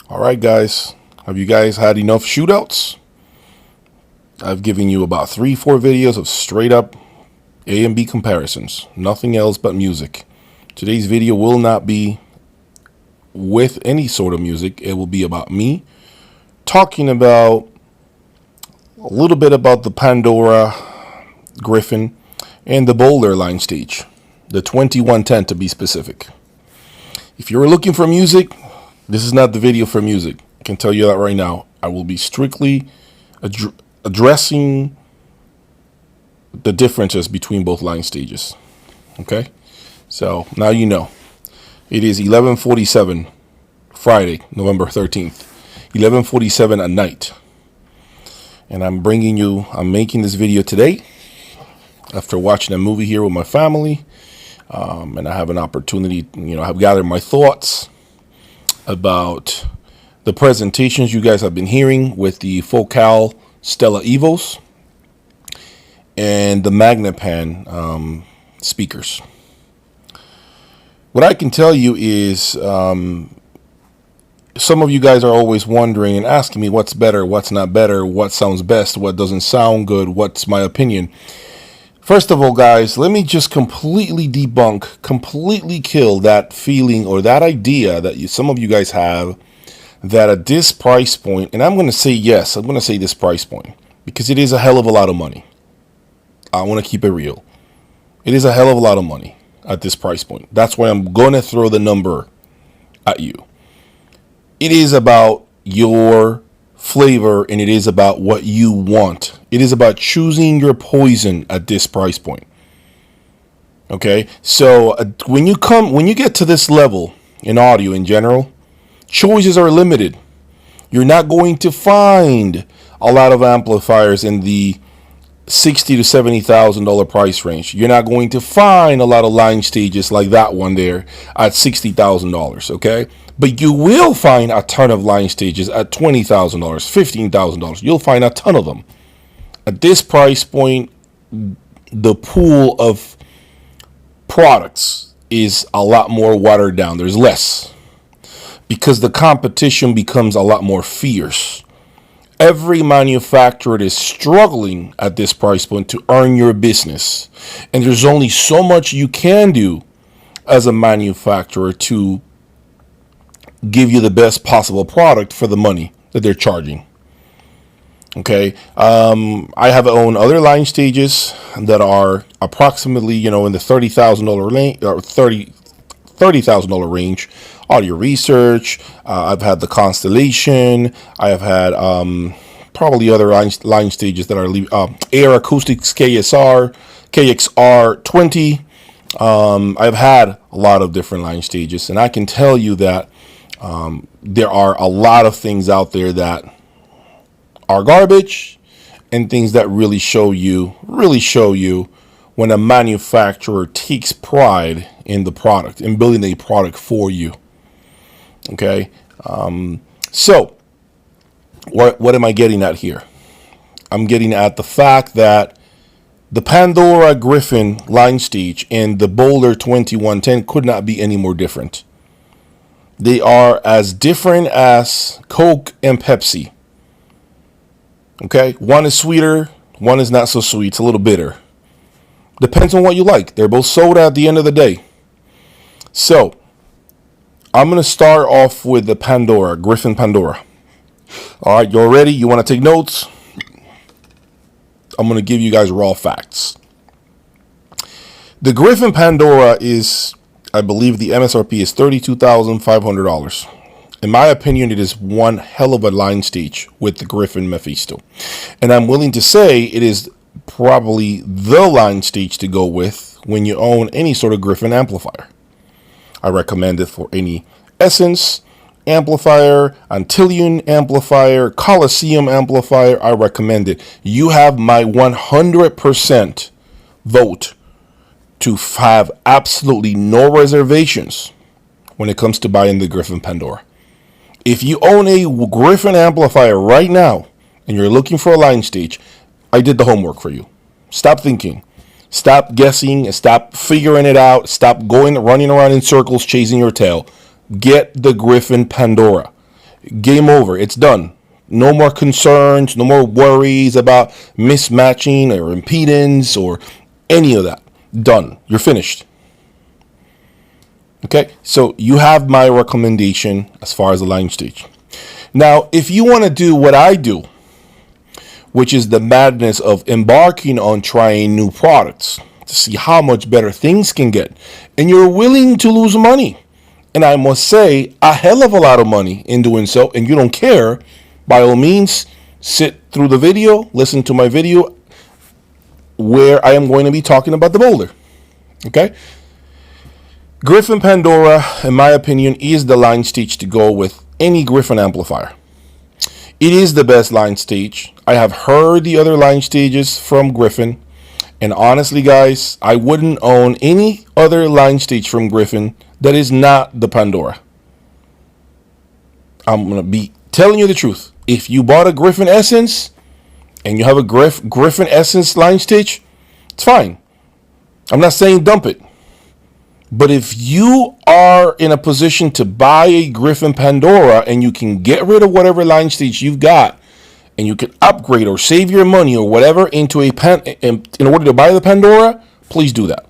All right, guys. Have you guys had enough shootouts? I've given you about 3-4 videos of straight up A and B comparisons. Nothing else but music. Today's video will not be with any sort of music. It will be about me talking about a little bit about the Pandora, Gryphon, and the Boulder line stage. The 2110 to be specific. If you're looking for music, this is not the video for music. I can tell you that right now. I will be strictly addressing the differences between both line stages. Okay? So now you know. It is 11:47 Friday, November 13th. 11:47 at night. And I'm making this video today after watching a movie here with my family. And I have an opportunity, I've gathered my thoughts about the presentations you guys have been hearing with the Focal Stella Evos and the Magnapan speakers. What I can tell you is some of you guys are always wondering and asking me what's better, what's not better, what sounds best, what doesn't sound good, what's my opinion. First of all, guys, let me just completely debunk, completely kill that feeling or that idea that some of you guys have that at this price point, and I'm going to say yes, I'm going to say this price point because it is a hell of a lot of money. I want to keep it real. It is a hell of a lot of money at this price point. That's why I'm going to throw the number at you. It is about your flavor and it is about what you want. It is about choosing your poison at this price point. Okay, so when you get to this level in audio in general, choices are limited. You're not going to find a lot of amplifiers in the $60,000 to $70,000 price range. You're not going to find a lot of line stages like that one there at $60,000. Okay, but you will find a ton of line stages at $20,000, $15,000. You'll find a ton of them. At this price point, the pool of products is a lot more watered down. There's less because the competition becomes a lot more fierce. Every manufacturer is struggling at this price point to earn your business. And there's only so much you can do as a manufacturer to give you the best possible product for the money that they're charging. Okay, I have owned other line stages that are approximately, in the $30,000 range or $30,000 range. Audio Research. I've had the Constellation. I have had probably other line stages that are Air Acoustics KXR 20. I've had a lot of different line stages, and I can tell you that there are a lot of things out there that are garbage and things that really show you when a manufacturer takes pride in the product and building a product for you. Okay, so what am I getting at here? I'm getting at the fact that the Pandora Gryphon line stage and the Boulder 2110 could not be any more different. They are as different as Coke and Pepsi. Okay, one is sweeter, one is not so sweet. It's a little bitter. Depends on what you like. They're both soda at the end of the day. So, I'm going to start off with the Pandora, Gryphon Pandora. All right, you're ready? You want to take notes? I'm going to give you guys raw facts. The Gryphon Pandora is, I believe the MSRP is $32,500. In my opinion, it is one hell of a line stage with the Gryphon Mephisto. And I'm willing to say it is probably the line stage to go with when you own any sort of Gryphon amplifier. I recommend it for any Essence amplifier, Antillean amplifier, Coliseum amplifier. I recommend it. You have my 100% vote to have absolutely no reservations when it comes to buying the Gryphon Pandora. If you own a Gryphon amplifier right now and you're looking for a line stage, I did the homework for you. Stop thinking. Stop guessing. Stop figuring it out. Stop running around in circles chasing your tail. Get the Gryphon Pandora. Game over. It's done. No more concerns, no more worries about mismatching or impedance or any of that. Done. You're finished. Okay, so you have my recommendation as far as the line stage. Now, if you want to do what I do, which is the madness of embarking on trying new products to see how much better things can get, and you're willing to lose money, and I must say a hell of a lot of money in doing so, and you don't care, by all means, sit through the video, listen to my video where I am going to be talking about the Boulder. Okay? Gryphon Pandora, in my opinion, is the line stage to go with any Gryphon amplifier. It is the best line stage. I have heard the other line stages from Gryphon, and honestly, guys, I wouldn't own any other line stage from Gryphon that is not the Pandora. I'm going to be telling you the truth. If you bought a Gryphon Essence and you have a Gryphon Essence line stage, it's fine. I'm not saying dump it. But if you are in a position to buy a Gryphon Pandora and you can get rid of whatever line stage you've got and you can upgrade or save your money or whatever into a in order to buy the Pandora, please do that.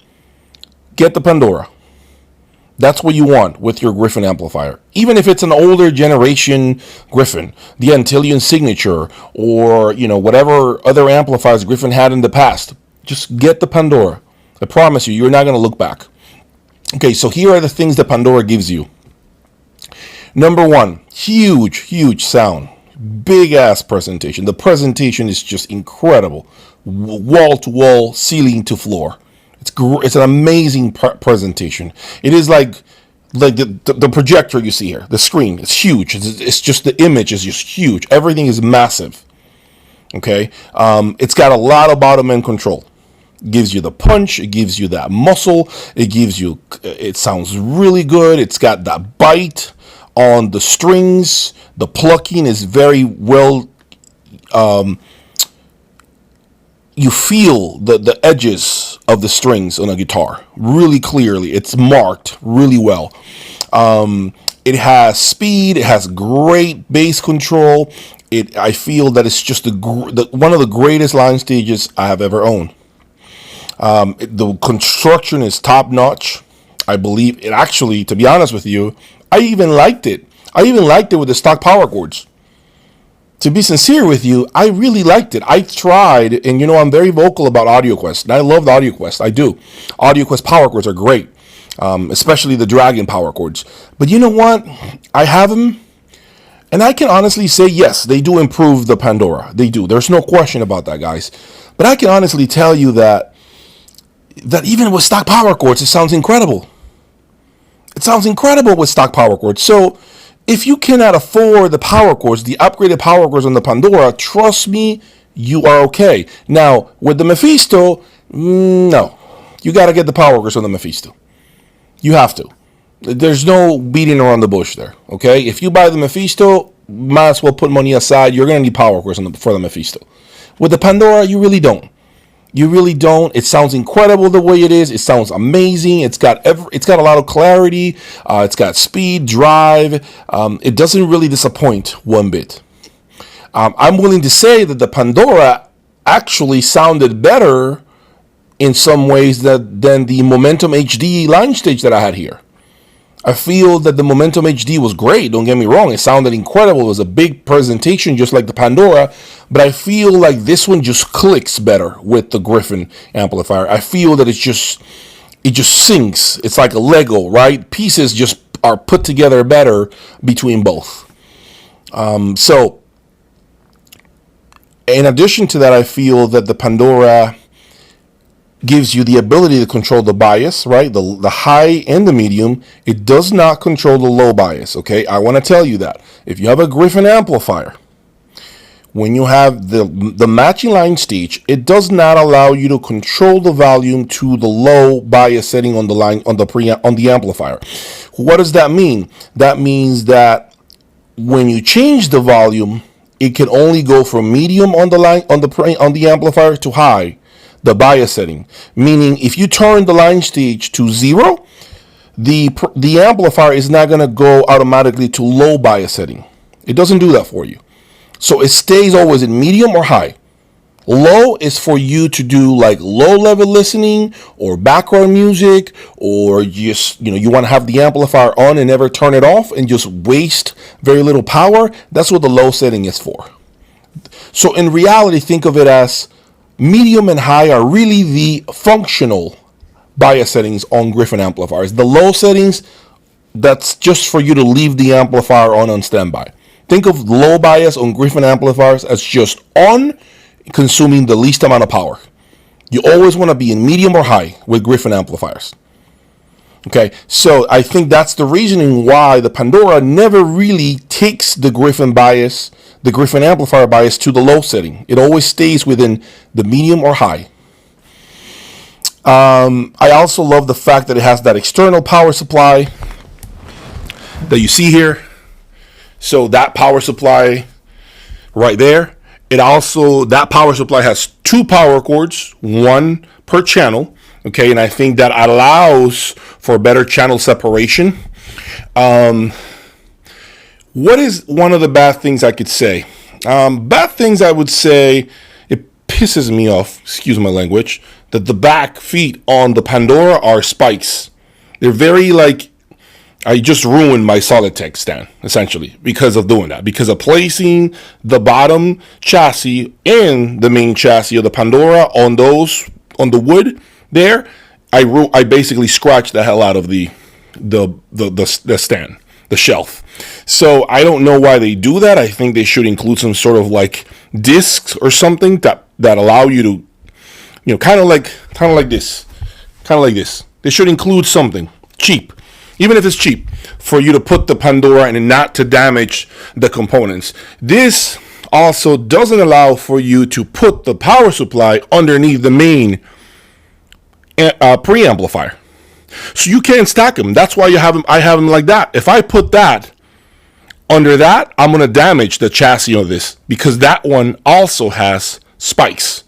Get the Pandora. That's what you want with your Gryphon amplifier. Even if it's an older generation Gryphon, the Antillion Signature, or whatever other amplifiers Gryphon had in the past, just get the Pandora. I promise you're not going to look back. Okay, so here are the things that Pandora gives you. Number one, huge sound. Big ass presentation. The presentation is just incredible. Wall to wall, ceiling to floor. It's an amazing presentation. It is like the projector you see here. The screen, it's huge. It's just the image is just huge. Everything is massive. Okay, it's got a lot of bottom end control. Gives you the punch, it gives you that muscle, it sounds really good. It's got that bite on the strings. The plucking is very well, you feel the edges of the strings on a guitar really clearly. It's marked really well. It has speed, it has great bass control. I feel that it's just one of the greatest line stages I have ever owned. The construction is top notch. I believe it actually, to be honest with you, I even liked it. I even liked it with the stock power chords. To be sincere with you, I really liked it. I tried, and I'm very vocal about AudioQuest, and I love the AudioQuest. I do. AudioQuest power chords are great, especially the Dragon power chords. But you know what? I have them, and I can honestly say, yes, they do improve the Pandora. They do. There's no question about that, guys. But I can honestly tell you that even with stock power chords, it sounds incredible. It sounds incredible with stock power chords. So if you cannot afford the power chords, the upgraded power chords on the Pandora, trust me, you are okay. Now, with the Mephisto, no. You got to get the power chords on the Mephisto. You have to. There's no beating around the bush there, okay? If you buy the Mephisto, might as well put money aside. You're going to need power chords for the Mephisto. With the Pandora, you really don't. You really don't. It sounds incredible the way it is. It sounds amazing. It's got a lot of clarity. It's got speed, drive. It doesn't really disappoint one bit. I'm willing to say that the Pandora actually sounded better in some ways than the Momentum HD line stage that I had here. I feel that the Momentum HD was great. Don't get me wrong. It sounded incredible. It was a big presentation just like the Pandora. But I feel like this one just clicks better with the Gryphon amplifier. I feel that it just syncs. It's like a Lego, right? Pieces just are put together better between both. So, in addition to that, I feel that the Pandora gives you the ability to control the bias, right? The high and the medium. It does not control the low bias, okay? I want to tell you that. If you have a Gryphon amplifier, when you have the matching line stage, it does not allow you to control the volume to the low bias setting on the amplifier. What does that mean? That means that when you change the volume, it can only go from medium on the amplifier to high, the bias setting. Meaning, if you turn the line stage to 0, the amplifier is not going to go automatically to low bias setting. It doesn't do that for you. So it stays always in medium or high. Low is for you to do like low level listening or background music, or just, you want to have the amplifier on and never turn it off and just waste very little power. That's what the low setting is for. So in reality, think of it as medium and high are really the functional bias settings on Gryphon amplifiers. The low settings, that's just for you to leave the amplifier on standby. Think of low bias on Gryphon amplifiers as just on, consuming the least amount of power. You always want to be in medium or high with Gryphon amplifiers. Okay, so I think that's the reasoning why the Pandora never really takes the Gryphon bias, the Gryphon amplifier bias, to the low setting. It always stays within the medium or high. I also love the fact that it has that external power supply that you see here. So that power supply right there. It also, that power supply has 2 power cords, 1 per channel. Okay, and I think that allows for better channel separation. What is one of the bad things I could say? Bad things I would say, it pisses me off, excuse my language, that the back feet on the Pandora are spikes. They're very like, I just ruined my Solidtech stand, essentially, because of doing that. Because of placing the bottom chassis and the main chassis of the Pandora on the wood there, I basically scratched the hell out of the stand, the shelf. So I don't know why they do that. I think they should include some sort of like discs or something that allow you to, kind of like this. They should include something cheap. Even if it's cheap, for you to put the Pandora and not to damage the components. This also doesn't allow for you to put the power supply underneath the main preamplifier. So you can't stack them. That's why I have them like that. If I put that under that, I'm going to damage the chassis of this, because that one also has spikes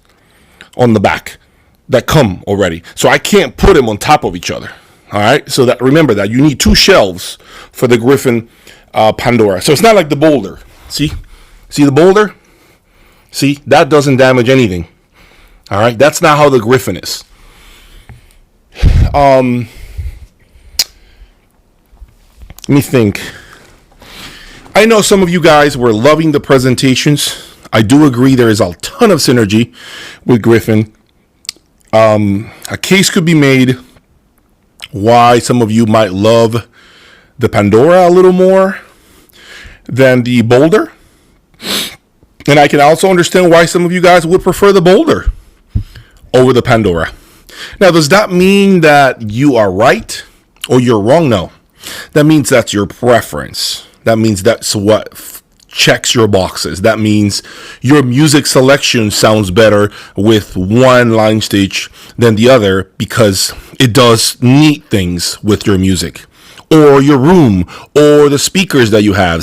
on the back that come already. So I can't put them on top of each other. All right, so that, remember that you need 2 shelves for the Gryphon Pandora. So it's not like the Boulder. See the Boulder? See, that doesn't damage anything. All right, that's not how the Gryphon is. Let me think. I know some of you guys were loving the presentations. I do agree there is a ton of synergy with Gryphon. A case could be made why some of you might love the Pandora a little more than the Boulder. And I can also understand why some of you guys would prefer the Boulder over the Pandora. Now, does that mean that you are right or you're wrong? No. That means that's your preference. That means that's what checks your boxes. That means your music selection sounds better with one line stage than the other because it does neat things with your music, or your room, or the speakers that you have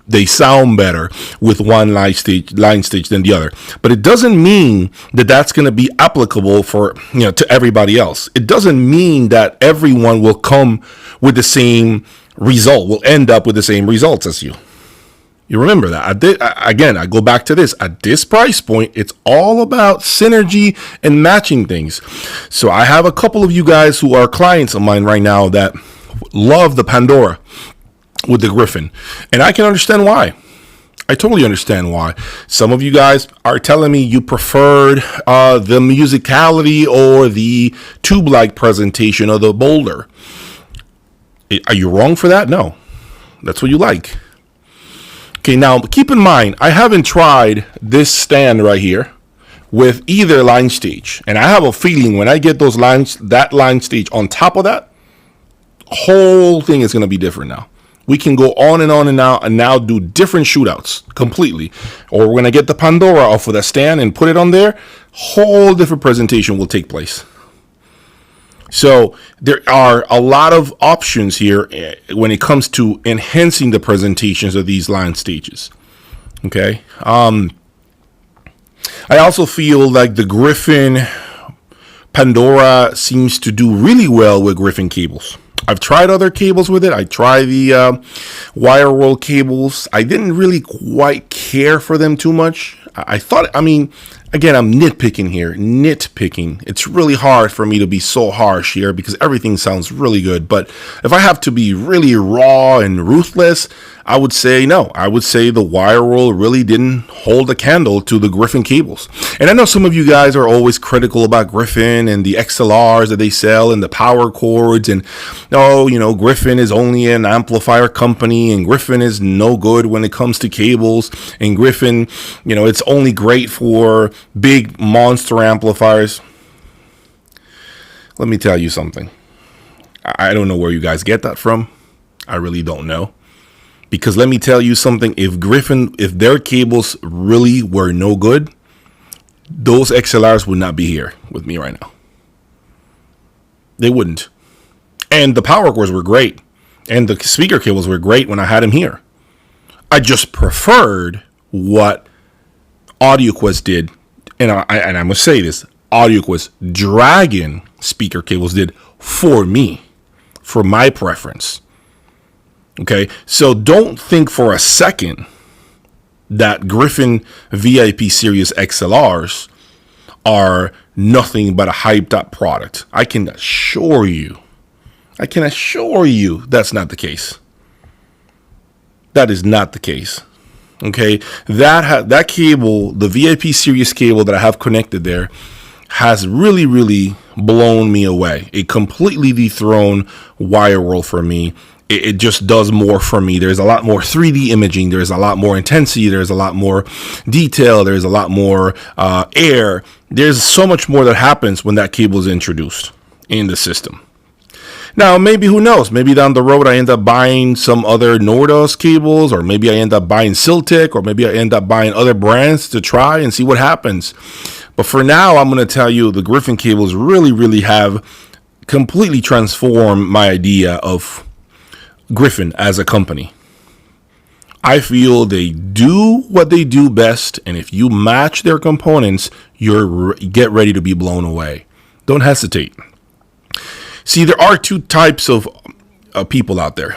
they sound better with one line stage than the other. But it doesn't mean that that's going to be applicable for, to everybody else. It doesn't mean that everyone will come with the same result, will end up with the same results as you. You remember that. I go back to this. At this price point, it's all about synergy and matching things. So I have a couple of you guys who are clients of mine right now that love the Pandora with the Gryphon. And I can understand why. I totally understand why. Some of you guys are telling me you preferred the musicality or the tube-like presentation of the Boulder. Are you wrong for that? No. That's what you like. Okay, now keep in mind, I haven't tried this stand right here with either line stage. And I have a feeling when I get that line stage on top of that, whole thing is going to be different now. We can go on and now do different shootouts completely. Or we're going to get the Pandora off of that stand and put it on there. Whole different presentation will take place. So there are a lot of options here when it comes to enhancing the presentations of these line stages. Okay. I also feel like the Gryphon Pandora seems to do really well with Gryphon cables. I've tried other cables with it. I tried the wire roll cables. I didn't really quite care for them too much. I thought, I mean, again, I'm nitpicking here. Nitpicking. It's really hard for me to be so harsh here because everything sounds really good. But if I have to be really raw and ruthless, I would say no. I would say the wire roll really didn't hold a candle to the Gryphon cables. And I know some of you guys are always critical about Gryphon and the XLRs that they sell and the power cords. And, oh, you know, Gryphon is only an amplifier company and Gryphon is no good when it comes to cables. And Gryphon, you know, it's only great for big monster amplifiers. Let me tell you something. I don't know where you guys get that from. I really don't know. Because let me tell you something, if their cables really were no good, those XLRs would not be here with me right now. They wouldn't. And the power cords were great. And the speaker cables were great when I had them here. I just preferred what AudioQuest did. And I must say this, AudioQuest Dragon speaker cables did for me, for my preference. Okay, so don't think for a second that Gryphon VIP Series XLRs are nothing but a hyped up product. I can assure you that's not the case. That is not the case. Okay, that cable, the VIP Series cable that I have connected there, has really, really blown me away. It completely dethroned wire roll for me. It just does more for me. There's a lot more 3D imaging. There's a lot more intensity. There's a lot more detail. There's a lot more air. There's so much more that happens when that cable is introduced in the system. Now, maybe, who knows? Maybe down the road I end up buying some other Nordos cables, or maybe I end up buying Siltec, or maybe I end up buying other brands to try and see what happens. But for now, I'm going to tell you the Gryphon cables really, really have completely transformed my idea of Gryphon as a company. I feel they do what they do best, and if you match their components, get ready to be blown away. Don't hesitate. See, there are two types of people out there.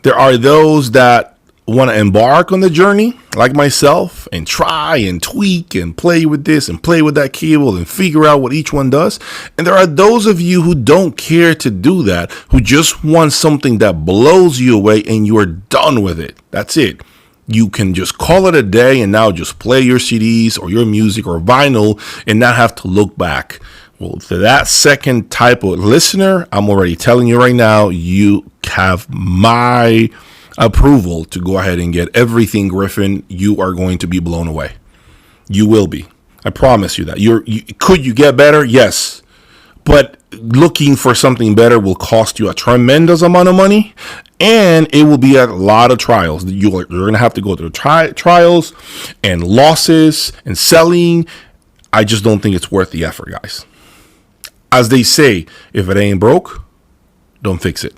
There are those that want to embark on the journey, like myself, and try and tweak and play with this and play with that cable and figure out what each one does. And there are those of you who don't care to do that, who just want something that blows you away and you are done with it. That's it. You can just call it a day and now just play your CDs or your music or vinyl and not have to look back. Well, for that second type of listener, I'm already telling you right now, you have my approval to go ahead and get everything Gryphon. You are going to be blown away. You will be. I promise you that. Could you get better? Yes. But looking for something better will cost you a tremendous amount of money, and it will be a lot of trials. You're going to have to go through trials and losses and selling. I just don't think it's worth the effort, guys. As they say, if it ain't broke, don't fix it.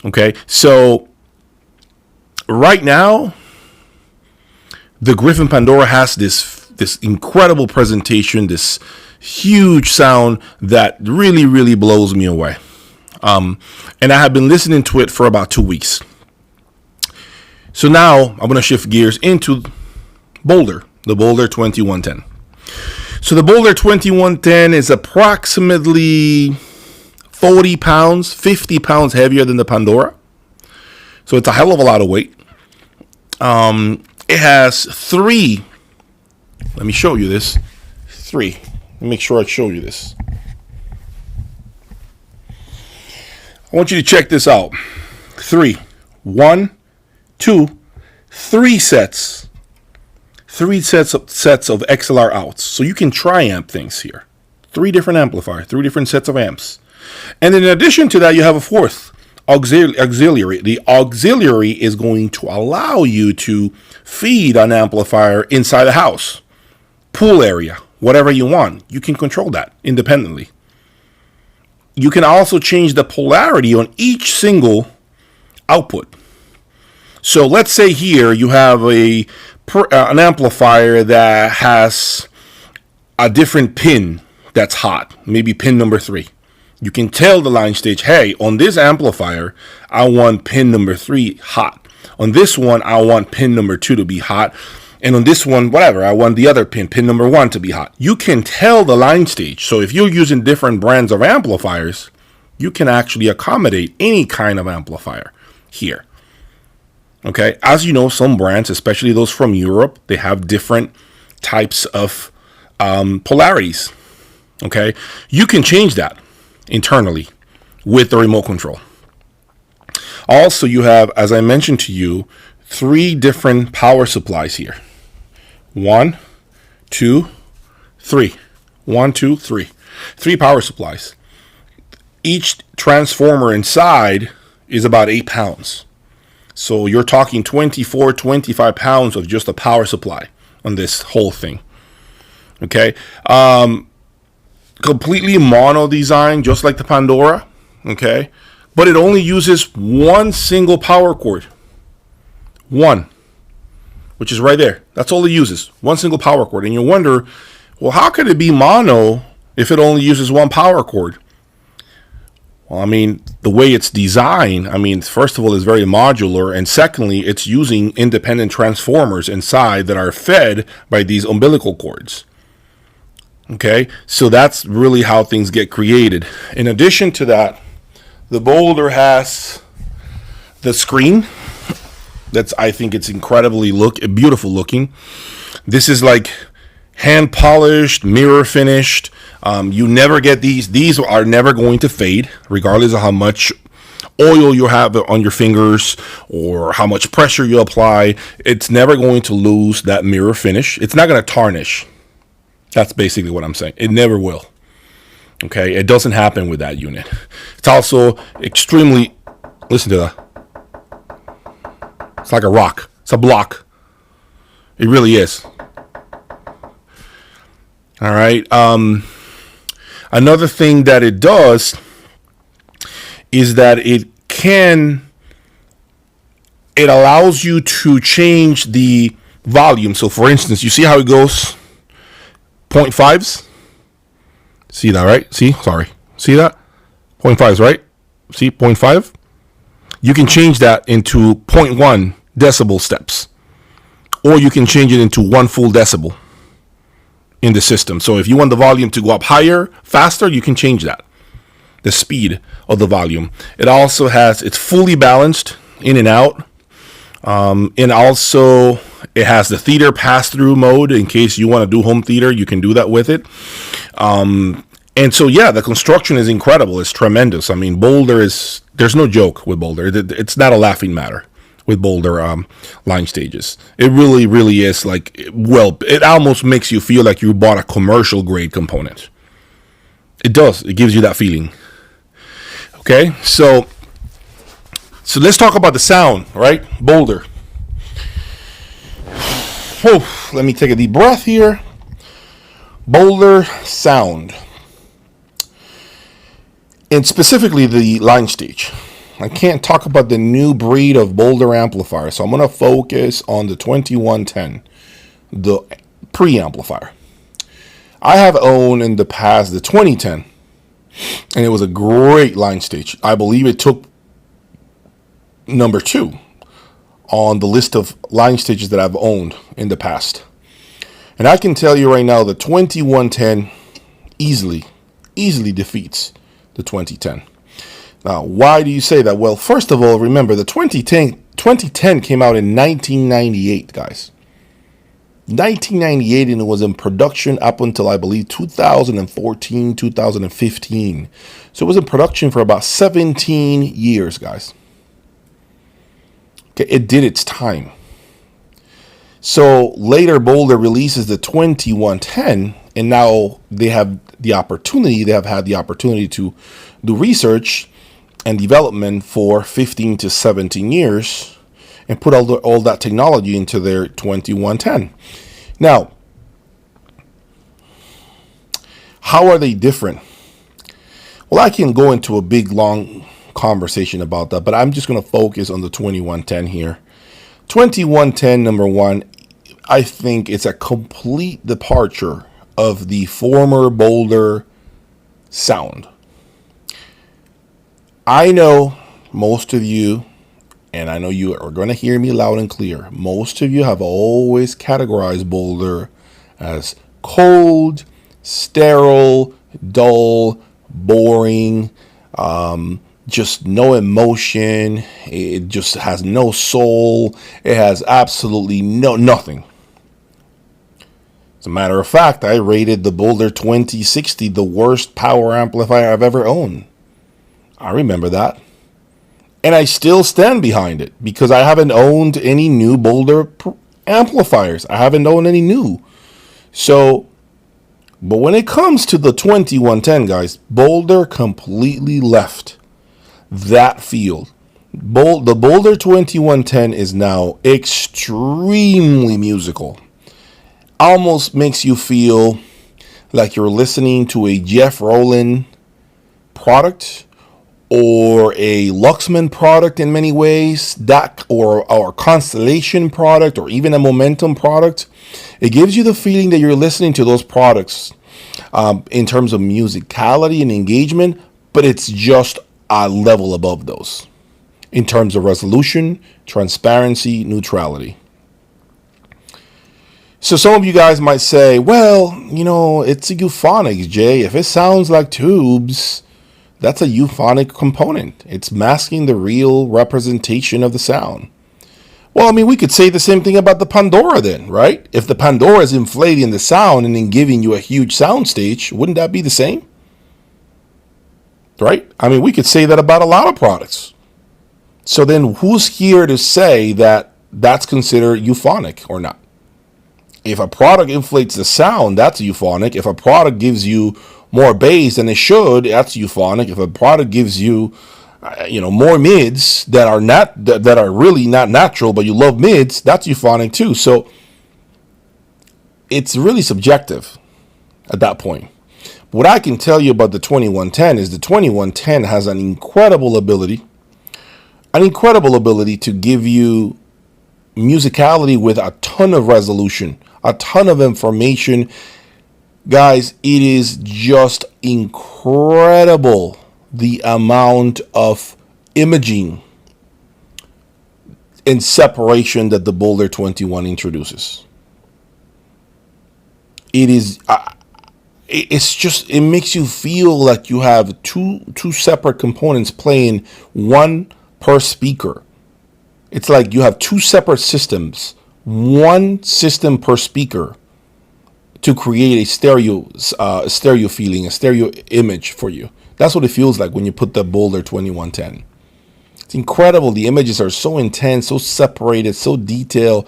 Okay, so right now, the Gryphon Pandora has this incredible presentation, this huge sound that really, really blows me away. And I have been listening to it for about 2 weeks. So now I'm going to shift gears into Boulder, the Boulder 2110. So the Boulder 2110 is approximately 40 pounds, 50 pounds heavier than the Pandora. So it's a hell of a lot of weight. It has three. Let me show you this. Three. Let me make sure I show you this. I want you to check this out. 3. 1, 2, 3 sets. 3 sets of XLR outs. So you can tri-amp things here. 3 different amplifiers, 3 different sets of amps. And in addition to that, you have a fourth auxiliary. The auxiliary is going to allow you to feed an amplifier inside the house, pool area, whatever you want. You can control that independently. You can also change the polarity on each single output. So let's say here you have an amplifier that has a different pin that's hot, maybe pin number 3. You can tell the line stage, hey, on this amplifier, I want pin number 3 hot. On this one, I want pin number 2 to be hot. And on this one, whatever, I want the other pin number 1 to be hot. You can tell the line stage. So if you're using different brands of amplifiers, you can actually accommodate any kind of amplifier here. Okay, as you know, some brands, especially those from Europe, they have different types of polarities. Okay, you can change that internally with the remote control. Also, you have, as I mentioned to you, 3 different power supplies here. 1, 2, 3. 1, 2, 3. 3 power supplies. Each transformer inside is about 8 pounds. So you're talking 24, 25 pounds of just a power supply on this whole thing. Okay. Completely mono design, just like the Pandora. Okay. But it only uses one single power cord. One. Which is right there. That's all it uses. One single power cord. And you wonder, well, how could it be mono if it only uses one power cord? Well, I mean, the way it's designed, I mean, first of all, it's very modular. And secondly, it's using independent transformers inside that are fed by these umbilical cords. Okay, so that's really how things get created. In addition to that, the Boulder has the screen. I think it's incredibly beautiful looking. This is like hand polished, mirror finished. You never get these. These are never going to fade, regardless of how much oil you have on your fingers or how much pressure you apply. It's never going to lose that mirror finish. It's not going to tarnish. That's basically what I'm saying. It never will. Okay, it doesn't happen with that unit. It's also extremely, listen to that. It's like a rock. It's a block. It really is. All right. Another thing that it does is that it allows you to change the volume. So for instance, you see how it goes 0.5s? See that, right? See that? 0.5s, right? See 0.5? You can change that into 0.1 decibel steps, or you can change it into 1 full decibel in the system. So if you want the volume to go up higher, faster, you can change that, the speed of the volume. It also it's fully balanced in and out. And also it has the theater pass-through mode. In case you want to do home theater, you can do that with it. And so, yeah, the construction is incredible. It's tremendous. I mean, there's no joke with Boulder. It's not a laughing matter with Boulder line stages. It really, really is it almost makes you feel like you bought a commercial grade component. It does. It gives you that feeling. Okay, so let's talk about the sound, right? Boulder. Let me take a deep breath here. Boulder sound. And specifically the line stage. I can't talk about the new breed of Boulder amplifier, so I'm going to focus on the 2110, the pre-amplifier. I have owned in the past the 2010, and it was a great line stage. I believe it took number 2 on the list of line stages that I've owned in the past. And I can tell you right now, the 2110 easily defeats the 2010. Now, why do you say that? Well, first of all, remember the 2010 came out in 1998, guys. 1998, and it was in production up until, I believe, 2014, 2015. So it was in production for about 17 years, guys. Okay, it did its time. So later, Boulder releases the 2110, and now they have had the opportunity to do research and development for 15 to 17 years and put all that technology into their 2110. Now, how are they different? Well, I can go into a big, long conversation about that, but I'm just going to focus on the 2110 here. 2110, number 1, I think it's a complete departure of the former Boulder sound. I know most of you, and I know you are going to hear me loud and clear, most of you have always categorized Boulder as cold, sterile, dull, boring, just no emotion. It just has no soul. It has absolutely nothing. As a matter of fact, I rated the Boulder 2060 the worst power amplifier I've ever owned. I remember that. And I still stand behind it because I haven't owned any new Boulder amplifiers. I haven't owned any new. So, but when it comes to the 2110, guys, Boulder completely left that field. The Boulder 2110 is now extremely musical. Almost makes you feel like you're listening to a Jeff Rowland product or a Luxman product in many ways, that or Constellation product, or even a Momentum product. It gives you the feeling that you're listening to those products in terms of musicality and engagement, but it's just a level above those in terms of resolution, transparency, neutrality. So some of you guys might say, well, it's a euphonics, Jay. If it sounds like tubes, that's a euphonic component. It's masking the real representation of the sound. Well, I mean, we could say the same thing about the Pandora then, right? If the Pandora is inflating the sound and then giving you a huge sound stage, wouldn't that be the same? Right? I mean, we could say that about a lot of products. So then who's here to say that that's considered euphonic or not? If a product inflates the sound, that's euphonic. If a product gives you more bass than it should, that's euphonic. If a product gives you, more mids that are really not natural, but you love mids, that's euphonic too. So it's really subjective at that point. What I can tell you about the 2110 is the 2110 has an incredible ability to give you musicality with a ton of resolution, a ton of information. Guys, it is just incredible the amount of imaging and separation that the Boulder 21 introduces. It makes you feel like you have two separate components playing one per speaker. It's like you have two separate systems, one system per speaker, to create a stereo feeling, a stereo image for you. That's what it feels like when you put the Boulder 2110. It's incredible. The images are so intense, so separated, so detailed.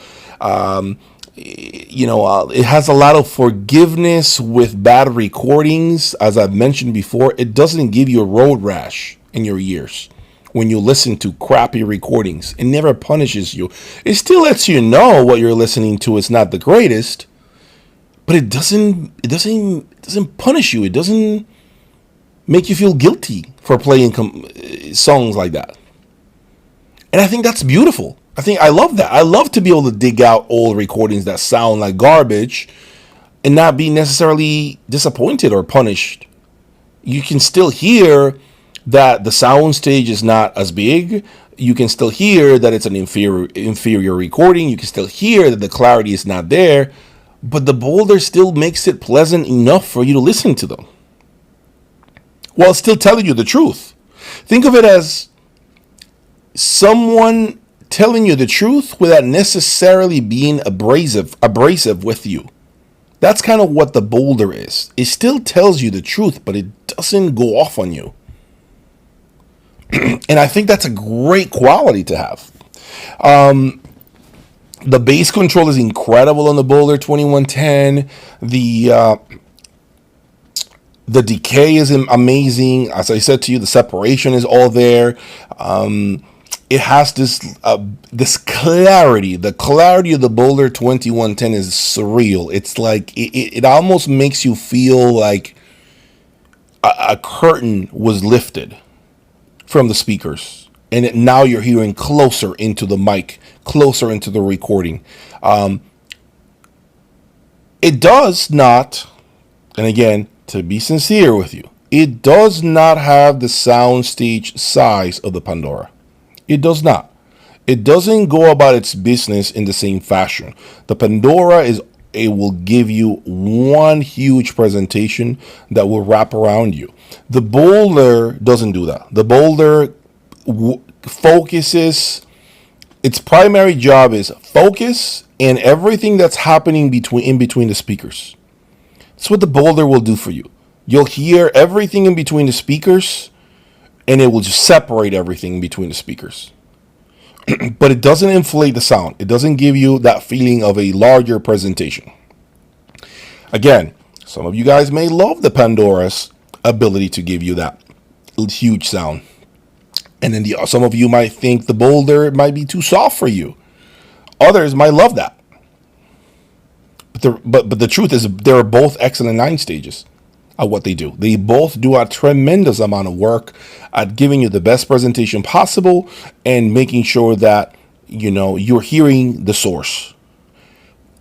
It has a lot of forgiveness with bad recordings. As I've mentioned before, it doesn't give you a road rash in your ears when you listen to crappy recordings. It never punishes you. It still lets you know what you're listening to is not the greatest, but it doesn't punish you. It doesn't make you feel guilty for playing songs like that. And I think that's beautiful. I love that. I love to be able to dig out old recordings that sound like garbage and not be necessarily disappointed or punished. You can still hear that the sound stage is not as big. You can still hear that it's an inferior recording. You can still hear that the clarity is not there, but the Boulder still makes it pleasant enough for you to listen to them while still telling you the truth. Think of it as someone telling you the truth without necessarily being abrasive with you. That's kind of what the Boulder is. It still tells you the truth, but it doesn't go off on you. And I think that's a great quality to have. The bass control is incredible on the Boulder 2110. The decay is amazing. As I said to you, the separation is all there. It has this clarity. The clarity of the Boulder 2110 is surreal. It's like it almost makes you feel like a curtain was lifted from the speakers, and now you're hearing closer into the mic, closer into the recording. It does not, and again, to be sincere with you, it does not have the soundstage size of the Pandora. It does not. It doesn't go about its business in the same fashion. The Pandora it will give you one huge presentation that will wrap around you. The Boulder doesn't do that. The Boulder focuses. Its primary job is focus and everything that's happening in between the speakers. That's what the Boulder will do for you. You'll hear everything in between the speakers, and it will just separate everything in between the speakers. But it doesn't inflate the sound. It doesn't give you that feeling of a larger presentation. Again, some of you guys may love the Pandora's ability to give you that huge sound. And then some of you might think the Boulder might be too soft for you. Others might love that. But the truth is, they're both excellent 9 stages at what they do. They both do a tremendous amount of work at giving you the best presentation possible and making sure that, you're hearing the source.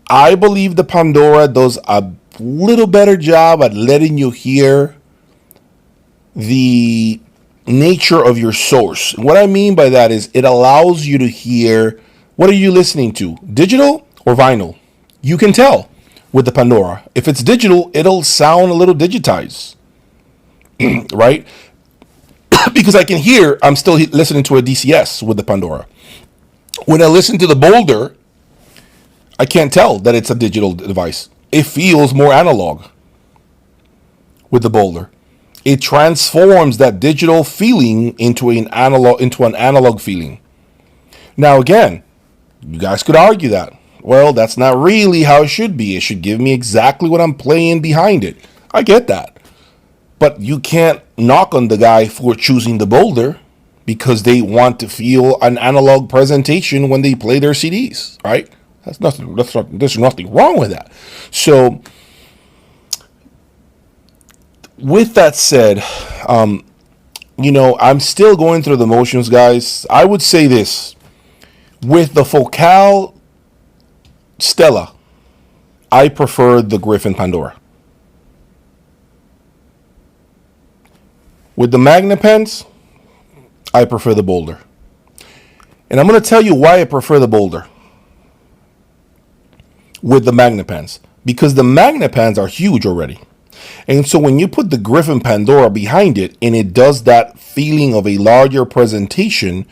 I believe the Pandora does a little better job at letting you hear the nature of your source. What I mean by that is it allows you to hear, what are you listening to? Digital or vinyl? You can tell with the Pandora. If it's digital, it'll sound a little digitized, right? Because I can hear I'm still listening to a DCS with the Pandora. When I listen to the Boulder, I can't tell that it's a digital device. It feels more analog with the Boulder. It transforms that digital feeling into an analog feeling. Now again, you guys could argue that, well, that's not really how it should be. It should give me exactly what I'm playing behind it. I get that. But you can't knock on the guy for choosing the Boulder because they want to feel an analog presentation when they play their CDs, right? There's nothing wrong with that. So with that said, I'm still going through the motions, guys. I would say this. With the Focal Stella, I prefer the Gryphon Pandora. With the Magnepens, I prefer the Boulder. And I'm going to tell you why I prefer the Boulder with the Magnepens. Because the Magnepens are huge already. And so when you put the Gryphon Pandora behind it and it does that feeling of a larger presentation,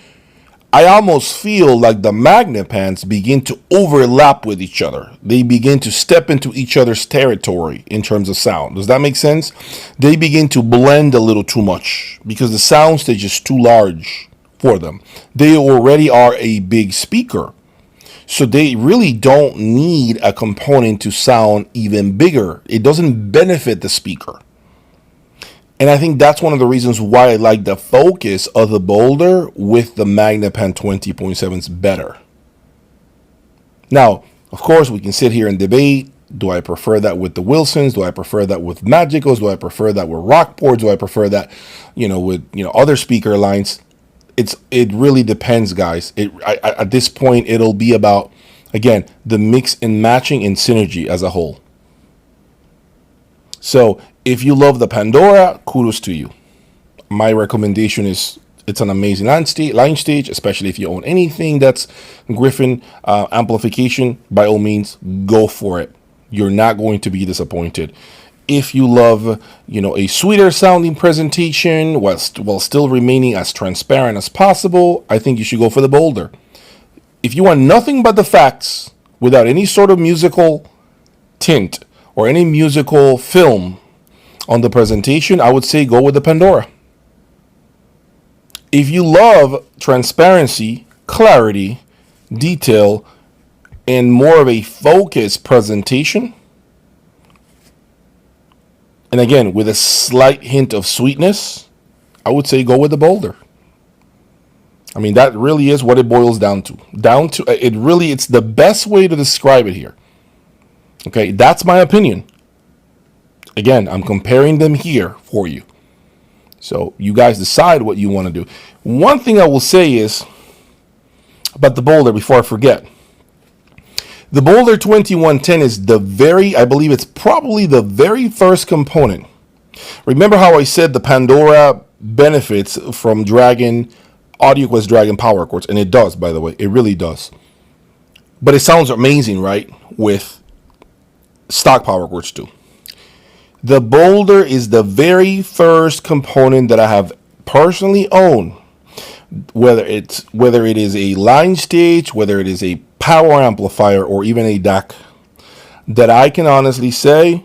I almost feel like the Magnepens begin to overlap with each other. They begin to step into each other's territory in terms of sound. Does that make sense? They begin to blend a little too much because the soundstage is too large for them. They already are a big speaker. So they really don't need a component to sound even bigger. It doesn't benefit the speaker. And I think that's one of the reasons why I like the focus of the Boulder with the Magnepen 20.7s better. Now, of course, we can sit here and debate. Do I prefer that with the Wilsons? Do I prefer that with Magicals? Do I prefer that with Rockports? Do I prefer that, with other speaker lines? It really depends, guys. At this point, it'll be about, again, the mix and matching and synergy as a whole. So if you love the Pandora, kudos to you. My recommendation is it's an amazing line stage, especially if you own anything that's Gryphon amplification. By all means, go for it. You're not going to be disappointed. If you love, a sweeter sounding presentation while still remaining as transparent as possible, I think you should go for the Boulder. If you want nothing but the facts without any sort of musical tint or any musical film on the presentation, I would say go with the Pandora. If you love transparency, clarity, detail, and more of a focused presentation, and again, with a slight hint of sweetness, I would say go with the Boulder. I mean, that really is what it boils down to. It's the best way to describe it here. Okay, that's my opinion. Again, I'm comparing them here for you. So you guys decide what you want to do. One thing I will say is about the Boulder before I forget. The Boulder 2110 is I believe it's probably the very first component Remember how I said the Pandora benefits from Dragon, AudioQuest Dragon power chords, and it does, by the way, it really does. But it sounds amazing, right? With stock power chords too. The Boulder is the very first component that I have personally owned, whether it is a line stage, whether it is a power amplifier, or even a DAC, that I can honestly say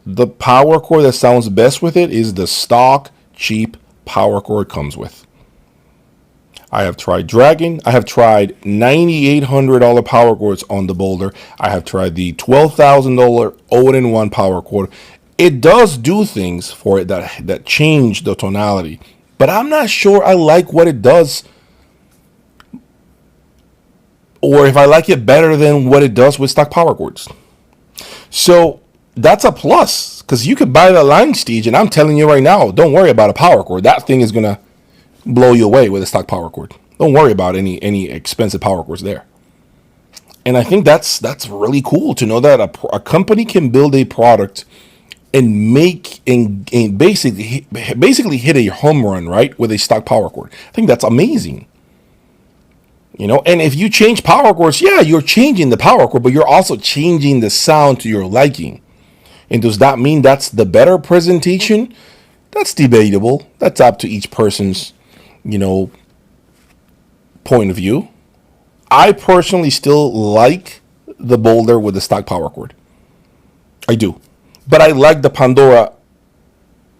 the power cord that sounds best with it is the stock cheap power cord comes with. I have tried Dragon. I have tried $9,800 power cords on the Boulder. I have tried the $12,000 all-in-one power cord. It does do things for it that change the tonality, but I'm not sure I like what it does, or if I like it better than what it does with stock power cords. So that's a plus, because you could buy the line stage, and I'm telling you right now, don't worry about a power cord. That thing is gonna blow you away with a stock power cord. Don't worry about any expensive power cords there. And I think that's really cool to know that a company can build a product and make and basically hit a home run, right, with a stock power cord. I think that's amazing. And if you change power cords, yeah, you're changing the power cord, but you're also changing the sound to your liking. And does that mean that's the better presentation? That's debatable. That's up to each person's, point of view. I personally still like the Boulder with the stock power cord. I do. But I like the Pandora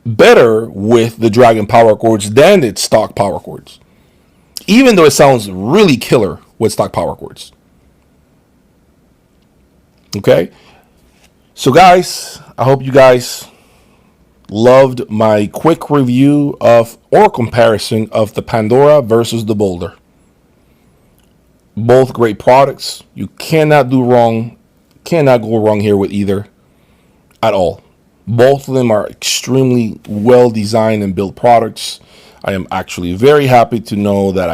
better with the Dragon power cords than its stock power cords, even though it sounds really killer with stock power cords. Okay? So guys, I hope you guys loved my quick review or comparison of the Pandora versus the Boulder. Both great products. You cannot go wrong here with either at all. Both of them are extremely well designed and built products. I am actually very happy to know that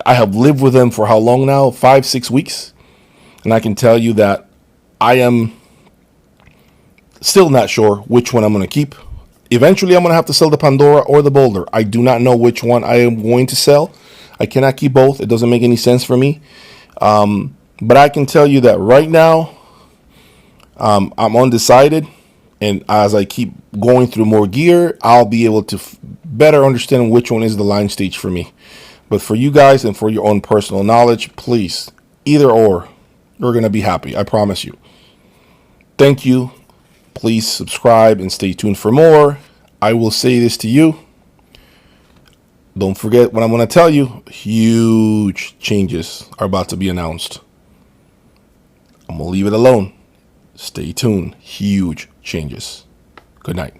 I have lived with them for how long now? 5-6 weeks. And I can tell you that I am still not sure which one I'm going to keep. Eventually I'm going to have to sell the Pandora or the Boulder. I do not know which one I am going to sell. I cannot keep both. It doesn't make any sense for me. But I can tell you that right now, I'm undecided. And as I keep going through more gear, I'll be able to better understand which one is the line stage for me. But for you guys and for your own personal knowledge, please, either or, you're going to be happy. I promise you. Thank you. Please subscribe and stay tuned for more. I will say this to you. Don't forget what I'm going to tell you. Huge changes are about to be announced. I'm going to leave it alone. Stay tuned. Huge changes. Good night.